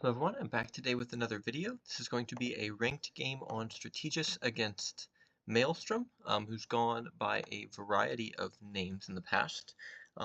Hello everyone, I'm back today with another video. This is going to be a ranked game on Strategus against Maelstrom, who's gone by a variety of names in the past.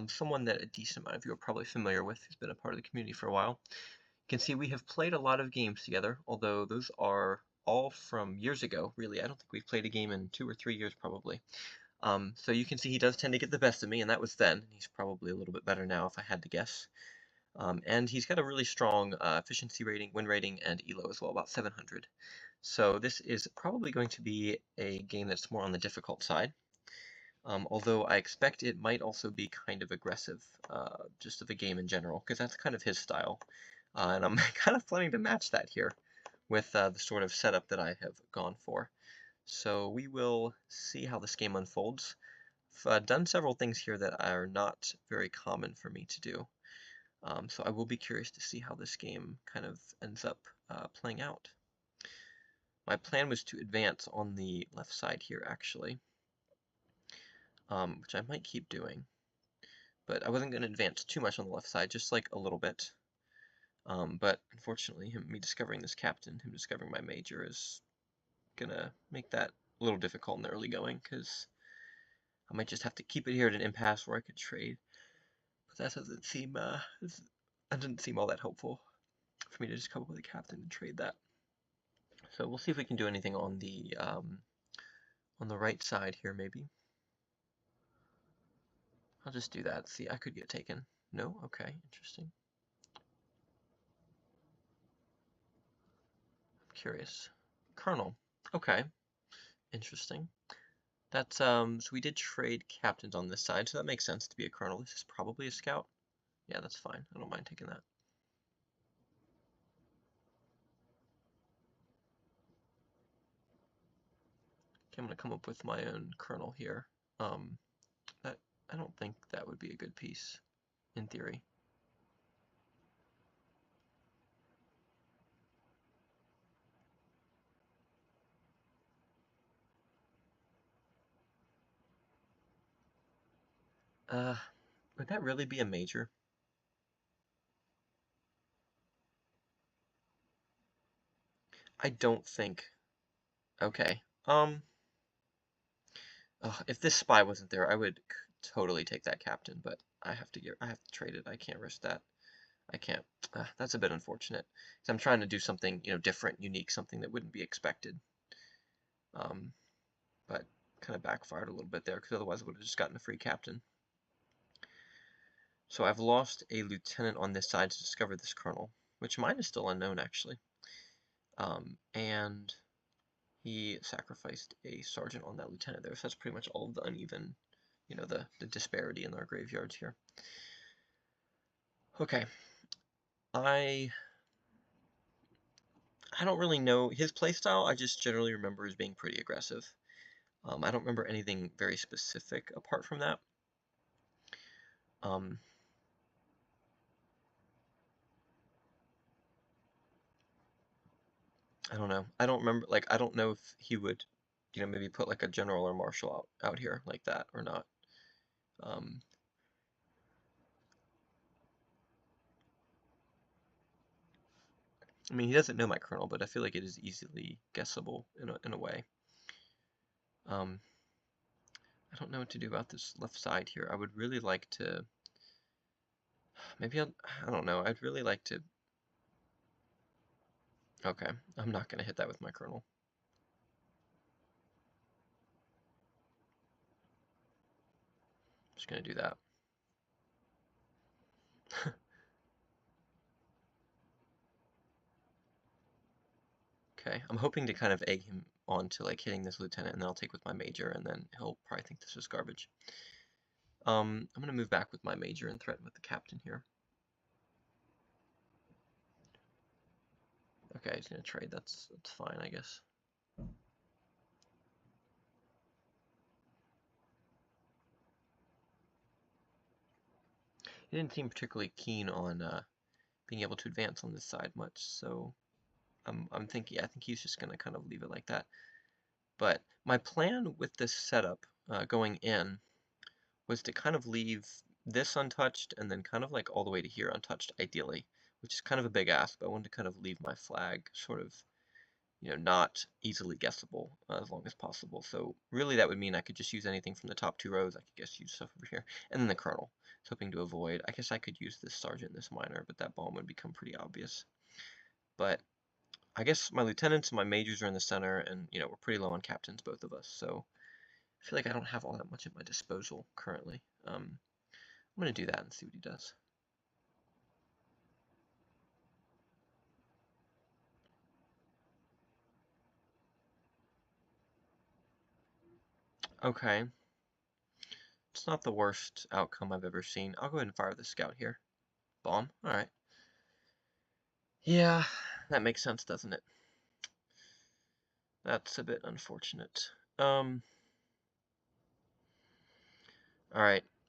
Someone that a decent amount of you are probably familiar with, who's been a part of the community for a while. You can see we have played a lot of games together, although those are all from years ago, really. I don't think we've played a game in 2 or 3 years probably. So you can see he does tend to get the best of me, and that was then. He's probably a little bit better now if I had to guess. And he's got a really strong efficiency rating, win rating, and elo as well, about 700. So this is probably going to be a game that's more on the difficult side. Although I expect it might also be kind of aggressive, just of a game in general, because that's kind of his style. And I'm kind of planning to match that here with the sort of setup that I have gone for. So we will see how this game unfolds. I've done several things here that are not very common for me to do. So I will be curious to see how this game kind of ends up playing out. My plan was to advance on the left side here, actually, which I might keep doing. But I wasn't going to advance too much on the left side, just like a little bit. But unfortunately, me discovering this captain, him discovering my major, is going to make that a little difficult in the early going, because I might just have to keep it here at an impasse where I could trade. That doesn't seem all that helpful for me to just come up with a captain and trade that. So we'll see if we can do anything on the right side here, maybe. I'll just do that. See, I could get taken. No? Okay, interesting. I'm curious. Colonel. Okay. Interesting. That's so we did trade captains on this side, so that makes sense to be a colonel. This is probably a scout. Yeah, that's fine. I don't mind taking that. Okay, I'm gonna come up with my own colonel here. That I don't think that would be a good piece, in theory. Would that really be a major? I don't think. Okay. If this spy wasn't there, I would totally take that captain, but I have to trade it. I can't risk that. I can't. That's a bit unfortunate. So I'm trying to do something, different, unique, something that wouldn't be expected. But kind of backfired a little bit there, because otherwise I would have just gotten a free captain. So I've lost a lieutenant on this side to discover this colonel, which mine is still unknown, actually. And he sacrificed a sergeant on that lieutenant there, so that's pretty much all of the uneven, the disparity in our graveyards here. Okay. I don't really know his playstyle. I just generally remember as being pretty aggressive. I don't remember anything very specific apart from that. I don't know. I don't remember, like, I don't know if he would, maybe put like a general or marshal out here like that or not. I mean, he doesn't know my colonel, but I feel like it is easily guessable in a way. I don't know what to do about this left side here. I would really like to, maybe I don't know. I'd really like to, okay, I'm not going to hit that with my colonel. I'm just going to do that. Okay, I'm hoping to kind of egg him on to like hitting this lieutenant, and then I'll take with my major, and then he'll probably think this is garbage. I'm going to move back with my major and threaten with the captain here. Okay, he's going to trade. That's fine, I guess. He didn't seem particularly keen on being able to advance on this side much, so I think he's just going to kind of leave it like that. But my plan with this setup going in was to kind of leave this untouched and then kind of like all the way to here untouched, ideally, which is kind of a big ask, but I wanted to kind of leave my flag sort of, not easily guessable as long as possible. So really that would mean I could just use anything from the top 2 rows. I could just use stuff over here. And then the colonel. So hoping to avoid, I guess I could use this sergeant and this minor, but that bomb would become pretty obvious. But I guess my lieutenants and my majors are in the center, and we're pretty low on captains, both of us. So I feel like I don't have all that much at my disposal currently. I'm going to do that and see what he does. Okay. It's not the worst outcome I've ever seen. I'll go ahead and fire the scout here. Bomb. Alright. Yeah, that makes sense, doesn't it? That's a bit unfortunate. Alright.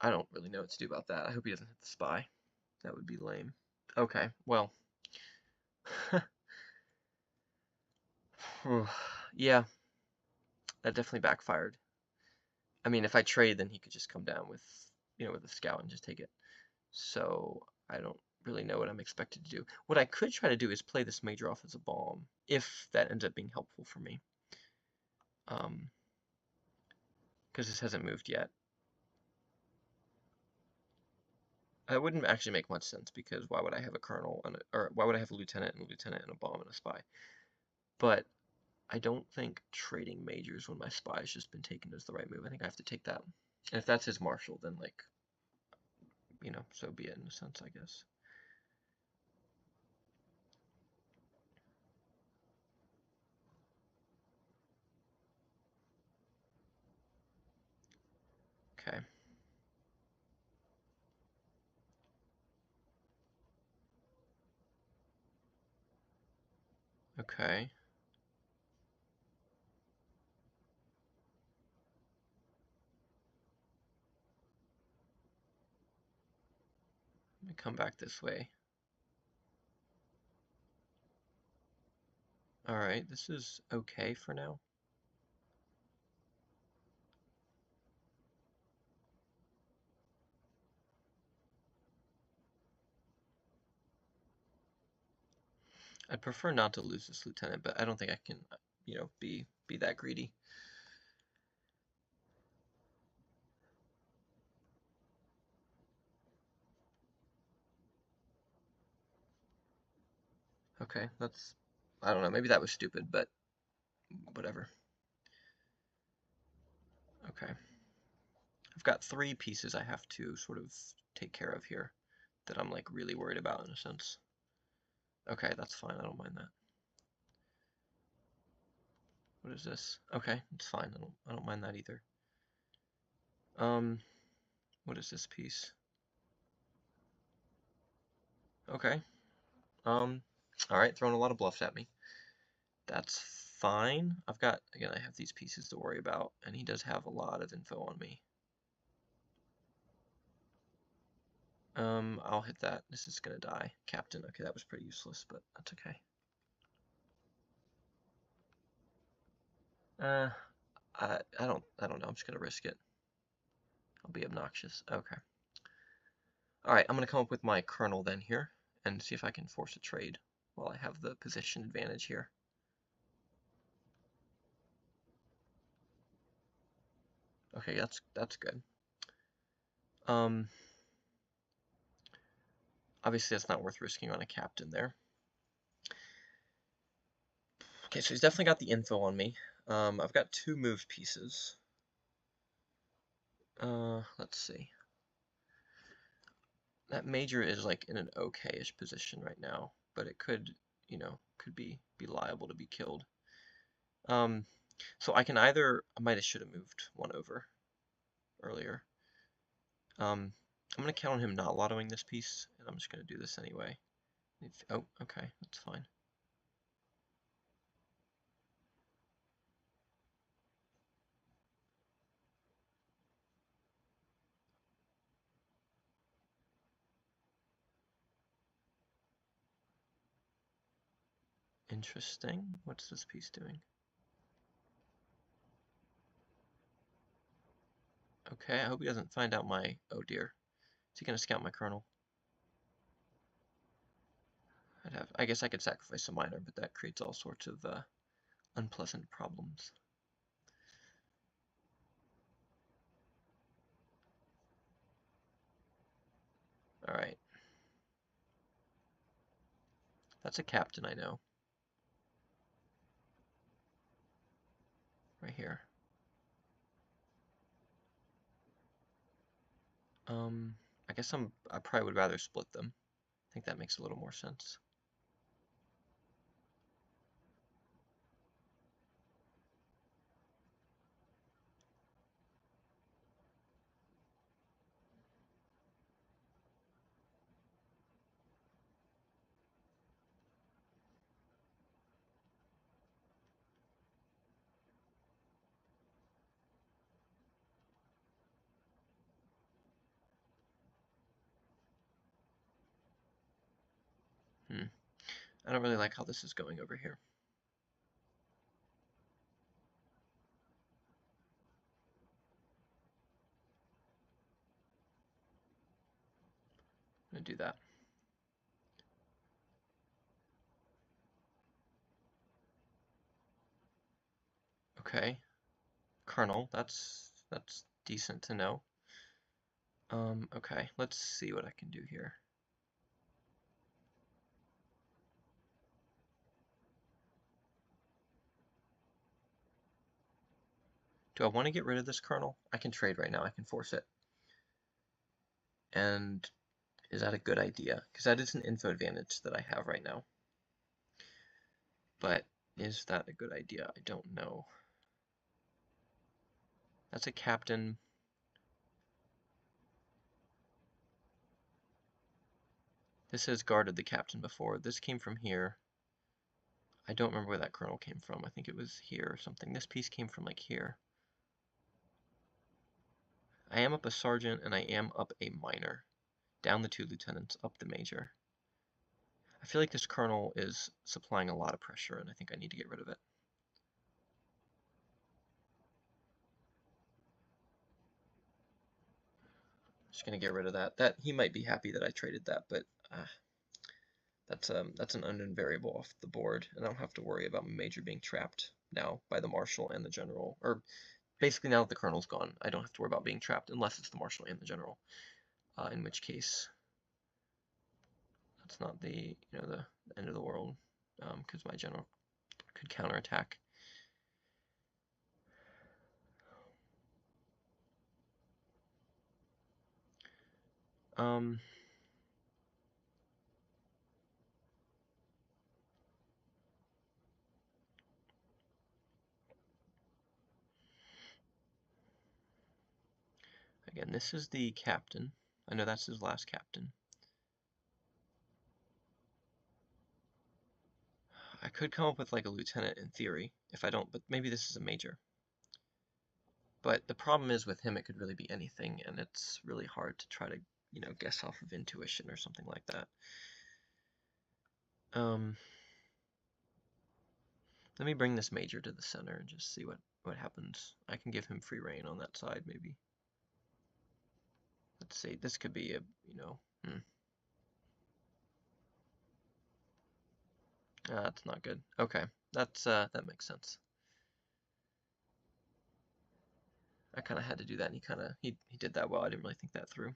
I don't really know what to do about that. I hope he doesn't hit the spy. That would be lame. Okay, well. Yeah. That definitely backfired. I mean, if I trade, then he could just come down with, with a scout and just take it. So I don't really know what I'm expected to do. What I could try to do is play this major off as a bomb, if that ends up being helpful for me. Because this hasn't moved yet. That wouldn't actually make much sense, because why would I have a colonel and or why would I have a lieutenant and a bomb and a spy? But I don't think trading majors when my spy has just been taken is the right move. I think I have to take that. And if that's his marshal, then like, so be it in a sense, I guess. Okay. Okay. Let me come back this way. Alright, this is okay for now. I'd prefer not to lose this lieutenant, but I don't think I can, be that greedy. Okay, I don't know, maybe that was stupid, but whatever. Okay. I've got 3 pieces I have to sort of take care of here that I'm like really worried about in a sense. Okay, that's fine, I don't mind that. What is this? Okay, it's fine, I don't mind that either. What is this piece? Okay. Alright, throwing a lot of bluffs at me. That's fine. Again, I have these pieces to worry about, and he does have a lot of info on me. I'll hit that. This is gonna die. Captain. Okay, that was pretty useless, but that's okay. I don't know. I'm just gonna risk it. I'll be obnoxious. Okay. Alright, I'm gonna come up with my colonel then here, and see if I can force a trade while I have the position advantage here. Okay, that's good. Obviously that's not worth risking on a captain there. Okay, so he's definitely got the info on me. I've got 2 move pieces. Let's see. That major is like in an okay-ish position right now, but it could, could be liable to be killed. So I can either, I should have moved 1 over earlier. I'm gonna count on him not lottoing this piece, and I'm just gonna do this anyway. Oh, okay, that's fine. Interesting. What's this piece doing? Okay, I hope he doesn't find out my... Oh dear. Is he gonna scout my colonel? I guess I could sacrifice a miner, but that creates all sorts of unpleasant problems. All right. That's a captain, I know. Right here. I guess I probably would rather split them. I think that makes a little more sense. I don't really like how this is going over here. I'm gonna do that. Okay. Colonel, that's decent to know. Okay, let's see what I can do here. Do I want to get rid of this colonel? I can trade right now, I can force it. And is that a good idea? Because that is an info advantage that I have right now. But is that a good idea? I don't know. That's a captain. This has guarded the captain before. This came from here. I don't remember where that colonel came from. I think it was here or something. This piece came from like here. I am up a sergeant and I am up a minor. Down the 2 lieutenants, up the major. I feel like this colonel is supplying a lot of pressure and I think I need to get rid of it. Just gonna get rid of that. He might be happy that I traded that, but that's an unknown variable off the board, and I don't have to worry about my major being trapped now by the marshal and the general. Or basically now that the colonel's gone, I don't have to worry about being trapped unless it's the marshal and the general. In which case, that's not the the end of the world, because my general could counterattack. Again, this is the captain. I know that's his last captain. I could come up with like a lieutenant in theory if I don't, but maybe this is a major. But the problem is with him, it could really be anything, and it's really hard to try to, guess off of intuition or something like that. Let me bring this major to the center and just see what happens. I can give him free reign on that side, maybe. Let's see, this could be a, that's not good. Okay, that makes sense. I kind of had to do that, and he did that well. I didn't really think that through.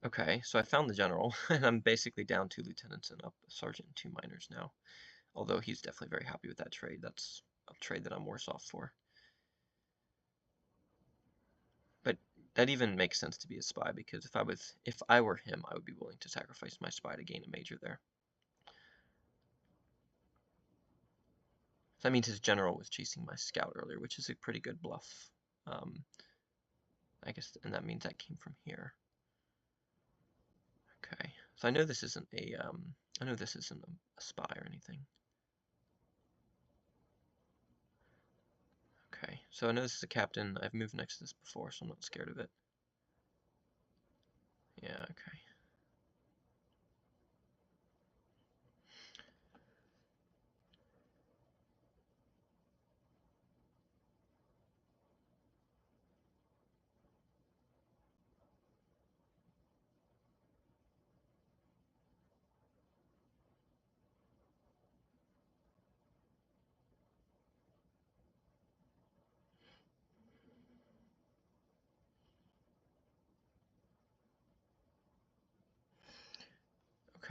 Okay, so I found the general, and I'm basically down 2 lieutenants and up a sergeant and 2 minors now. Although he's definitely very happy with that trade. That's a trade that I'm worse off for. But that even makes sense to be a spy, because if I were him, I would be willing to sacrifice my spy to gain a major there. So that means his general was chasing my scout earlier, which is a pretty good bluff. I guess, and that means that came from here. Okay, so I know this isn't a spy or anything. Okay, so I know this is a captain. I've moved next to this before, so I'm not scared of it. Yeah, okay.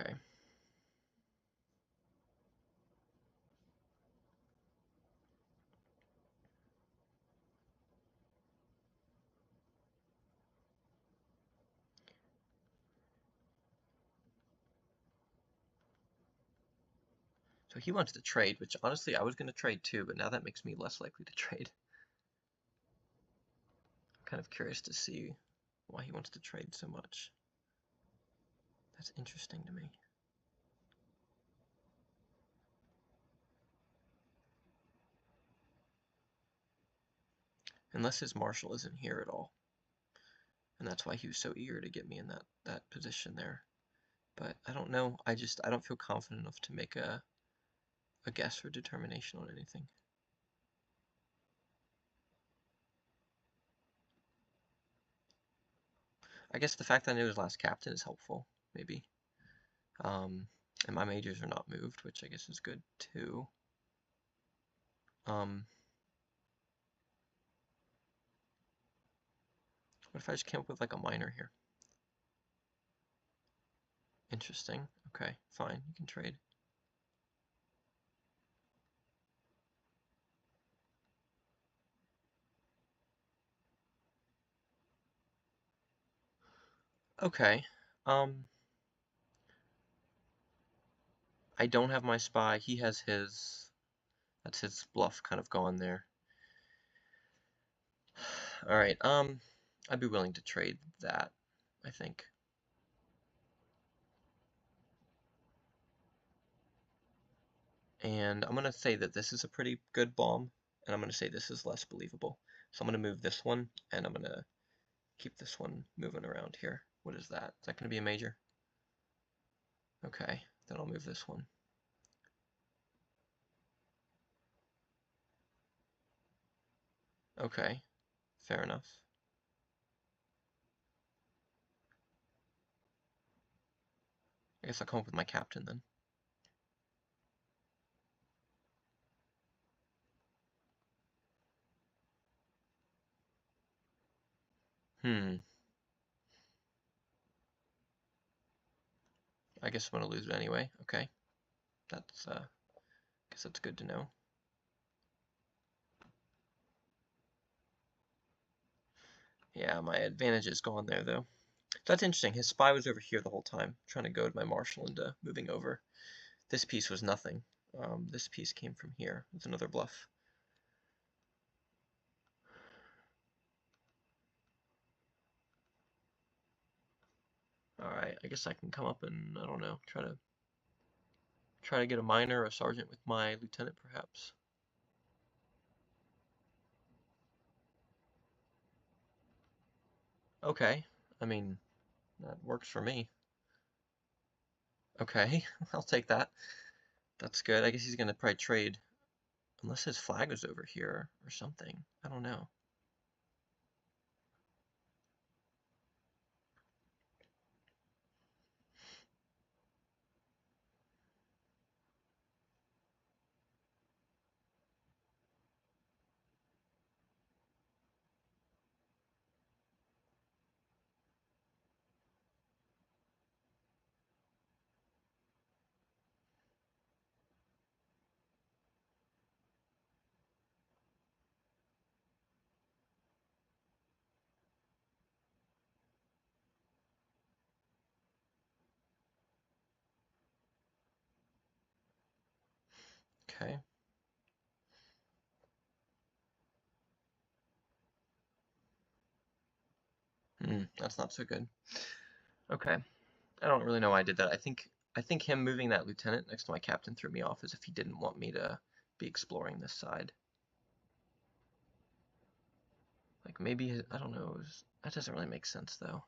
Okay. So he wants to trade, which honestly I was going to trade too, but now that makes me less likely to trade. I'm kind of curious to see why he wants to trade so much. That's interesting to me. Unless his marshal isn't here at all. And that's why he was so eager to get me in that position there. But I don't know. I don't feel confident enough to make a guess or determination on anything. I guess the fact that I knew his last captain is helpful, maybe. And my majors are not moved, which I guess is good too. What if I just came up with like a minor here? Interesting. Okay, fine. You can trade. Okay. I don't have my spy. He has his. That's his bluff kind of gone there. All right. I'd be willing to trade that, I think. And I'm gonna say that this is a pretty good bomb, and I'm gonna say this is less believable. So I'm gonna move this one, and I'm gonna keep this one moving around here. What is that? Is that gonna be a major? Okay, then I'll move this one. Okay, fair enough. I guess I'll come up with my captain then. I guess I'm gonna lose it anyway. Okay, that's guess that's good to know. Yeah, my advantage is gone there though. That's interesting. His spy was over here the whole time, trying to goad my marshal into moving over. This piece was nothing. This piece came from here. It's another bluff. Alright, I guess I can come up and, I don't know, try to get a minor or a sergeant with my lieutenant, perhaps. Okay, I mean, that works for me. Okay, I'll take that. That's good. I guess he's gonna probably trade, unless his flag is over here or something. I don't know. Okay. That's not so good. Okay. I don't really know why I did that. I think him moving that lieutenant next to my captain threw me off as if he didn't want me to be exploring this side. Like maybe, I don't know, that doesn't really make sense though.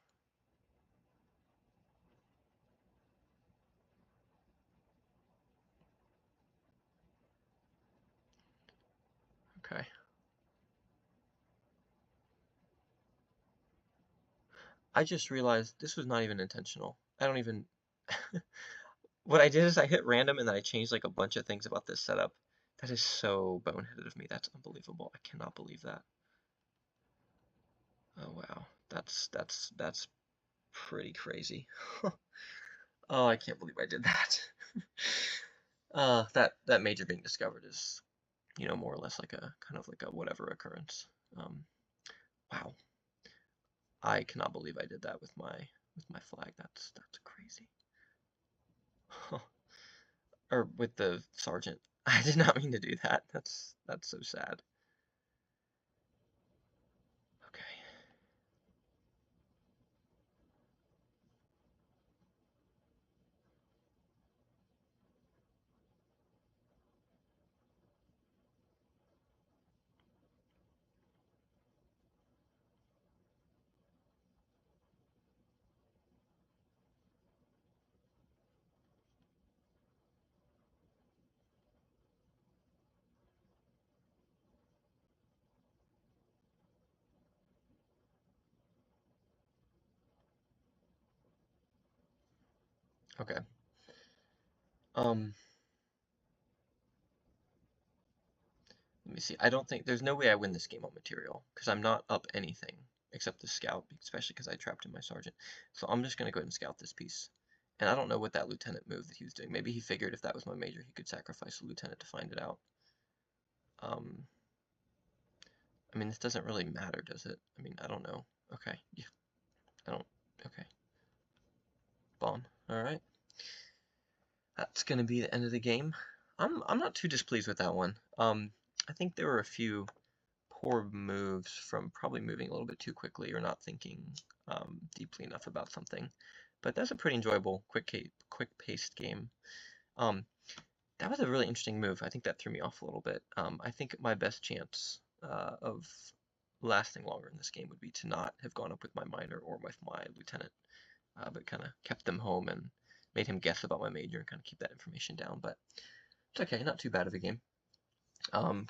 Okay. I just realized this was not even intentional. I don't even... What I did is I hit random and then I changed like a bunch of things about this setup. That is so boneheaded of me. That's unbelievable. I cannot believe that. Oh wow. That's pretty crazy. Oh, I can't believe I did that. That major being discovered is, you know, more or less like a kind of like a whatever occurrence. Wow, I cannot believe I did that with my flag. That's crazy. Or with the sergeant. I did not mean to do that. That's so sad. Okay. Okay. Um, Let me see. I don't think there's no way I win this game on material because I'm not up anything except the scout, especially because I trapped in my sergeant. So I'm just gonna go ahead and scout this piece. And I don't know what that lieutenant move that he was doing. Maybe he figured if that was my major, he could sacrifice a lieutenant to find it out. Um, I mean, this doesn't really matter, does it? I mean, I don't know. Okay, yeah, I don't. Okay, bomb. All right, that's gonna be the end of the game. I'm not too displeased with that one. I think there were a few poor moves from probably moving a little bit too quickly or not thinking deeply enough about something. But that's a pretty enjoyable, quick-paced game. Um, that was a really interesting move. I think that threw me off a little bit. I think my best chance of lasting longer in this game would be to not have gone up with my minor or with my lieutenant, but kind of kept them home and made him guess about my major and kind of keep that information down. But it's okay, not too bad of a game.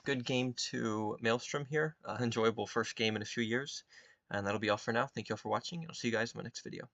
Good game to Maelstrom here. Enjoyable first game in a few years. And that'll be all for now. Thank you all for watching, and I'll see you guys in my next video.